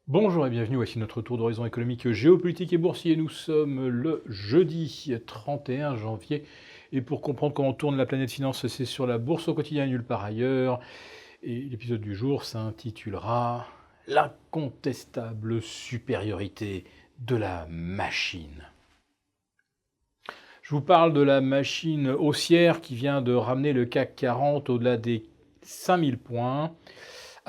Bonjour et bienvenue, voici notre tour d'horizon économique, géopolitique et boursier. Nous sommes le jeudi 31 janvier et pour comprendre comment tourne la planète finance, c'est sur la bourse au quotidien et nulle part ailleurs. Et l'épisode du jour s'intitulera « L'incontestable supériorité de la machine ». Je vous parle de la machine haussière qui vient de ramener le CAC 40 au-delà des 5000 points.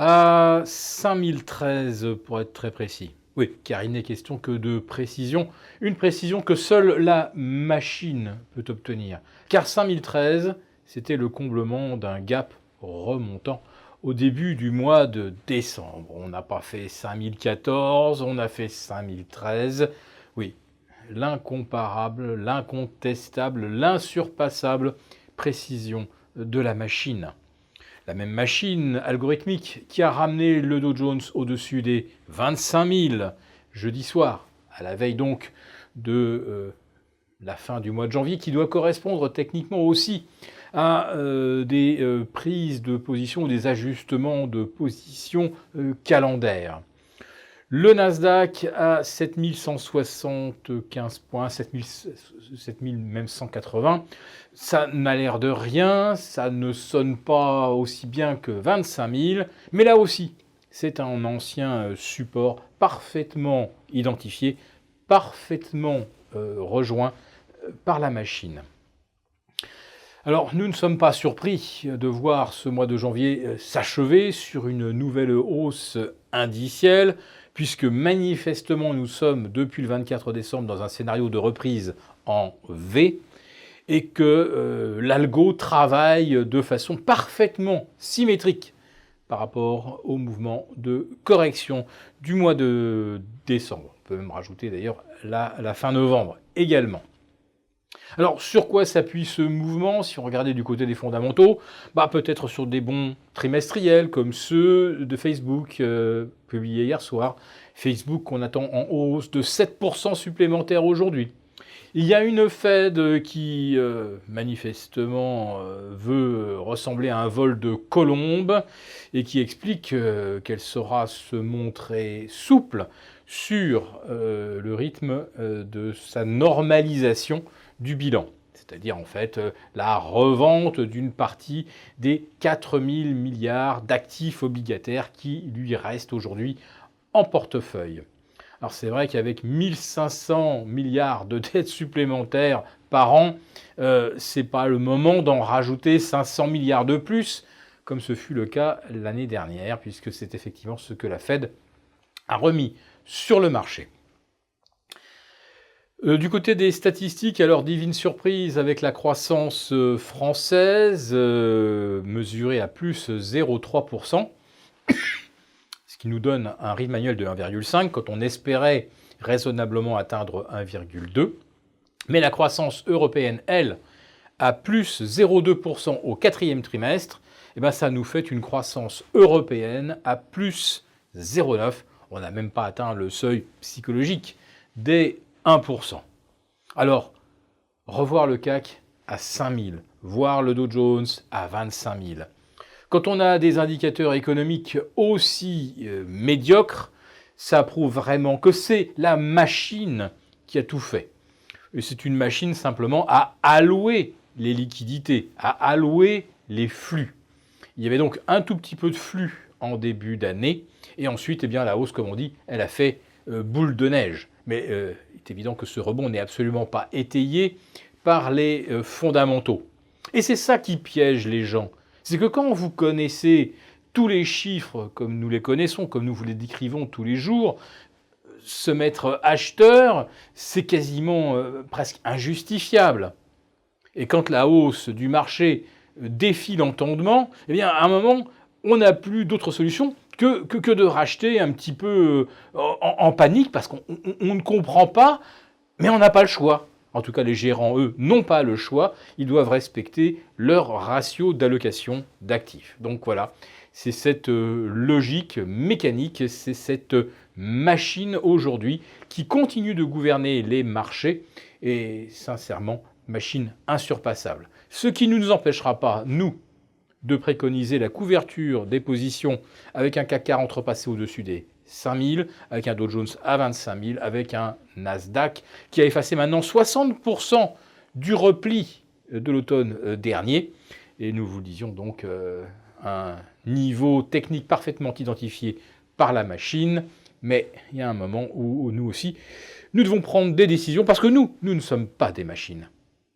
À 5013 pour être très précis. Oui, car il n'est question que de précision, une précision que seule la machine peut obtenir. Car 5013, c'était le comblement d'un gap remontant au début du mois de décembre. On n'a pas fait 5014, on a fait 5013. Oui, l'incomparable, l'incontestable, l'insurpassable précision de la machine. La même machine algorithmique qui a ramené le Dow Jones au-dessus des 25 000 jeudi soir, à la veille donc de la fin du mois de janvier, qui doit correspondre techniquement aussi à des prises de position ou des ajustements de position calendaires. Le Nasdaq à 7175 points, 7000 même 180. Ça n'a l'air de rien, ça ne sonne pas aussi bien que 25 000, mais là aussi, c'est un ancien support parfaitement identifié, parfaitement rejoint par la machine. Alors, nous ne sommes pas surpris de voir ce mois de janvier s'achever sur une nouvelle hausse indicielle, puisque manifestement nous sommes depuis le 24 décembre dans un scénario de reprise en V, et que l'algo travaille de façon parfaitement symétrique par rapport au mouvement de correction du mois de décembre. On peut même rajouter d'ailleurs la fin novembre également. Alors, sur quoi s'appuie ce mouvement? Si on regardait du côté des fondamentaux, peut-être sur des bons trimestriels comme ceux de Facebook publiés hier soir. Facebook qu'on attend en hausse de 7% supplémentaire aujourd'hui. Il y a une Fed qui manifestement veut ressembler à un vol de colombe et qui explique qu'elle saura se montrer souple sur le rythme de sa normalisation du bilan, c'est-à-dire en fait la revente d'une partie des 4 000 milliards d'actifs obligataires qui lui restent aujourd'hui en portefeuille. Alors c'est vrai qu'avec 1500 milliards de dettes supplémentaires par an, c'est pas le moment d'en rajouter 500 milliards de plus, comme ce fut le cas l'année dernière, puisque c'est effectivement ce que la Fed a remis sur le marché. Du côté des statistiques, alors divine surprise avec la croissance française mesurée à plus 0,3%, ce qui nous donne un rythme annuel de 1,5 quand on espérait raisonnablement atteindre 1,2. Mais la croissance européenne, elle, à plus 0,2% au quatrième trimestre, ça nous fait une croissance européenne à plus 0,9%. On n'a même pas atteint le seuil psychologique des 1%. Alors, revoir le CAC à 5000, voir le Dow Jones à 25 000. Quand on a des indicateurs économiques aussi médiocres, ça prouve vraiment que c'est la machine qui a tout fait. Et c'est une machine simplement à allouer les liquidités, à allouer les flux. Il y avait donc un tout petit peu de flux en début d'année, et ensuite, la hausse, comme on dit, elle a fait boule de neige. Mais il est évident que ce rebond n'est absolument pas étayé par les fondamentaux. Et c'est ça qui piège les gens. C'est que quand vous connaissez tous les chiffres comme nous les connaissons, comme nous vous les décrivons tous les jours, se mettre acheteur, c'est quasiment presque injustifiable. Et quand la hausse du marché défie l'entendement, à un moment, on n'a plus d'autre solution que de racheter un petit peu en panique parce qu'on ne comprend pas, mais on n'a pas le choix. En tout cas, les gérants, eux, n'ont pas le choix. Ils doivent respecter leur ratio d'allocation d'actifs. Donc voilà, c'est cette logique mécanique, c'est cette machine aujourd'hui qui continue de gouverner les marchés et sincèrement, machine insurpassable. Ce qui ne nous empêchera pas, nous, de préconiser la couverture des positions avec un CAC 40 repassé au-dessus des 5000, avec un Dow Jones à 25 000, avec un Nasdaq qui a effacé maintenant 60% du repli de l'automne dernier. Et nous vous le disions donc, un niveau technique parfaitement identifié par la machine. Mais il y a un moment où nous aussi, nous devons prendre des décisions parce que nous ne sommes pas des machines.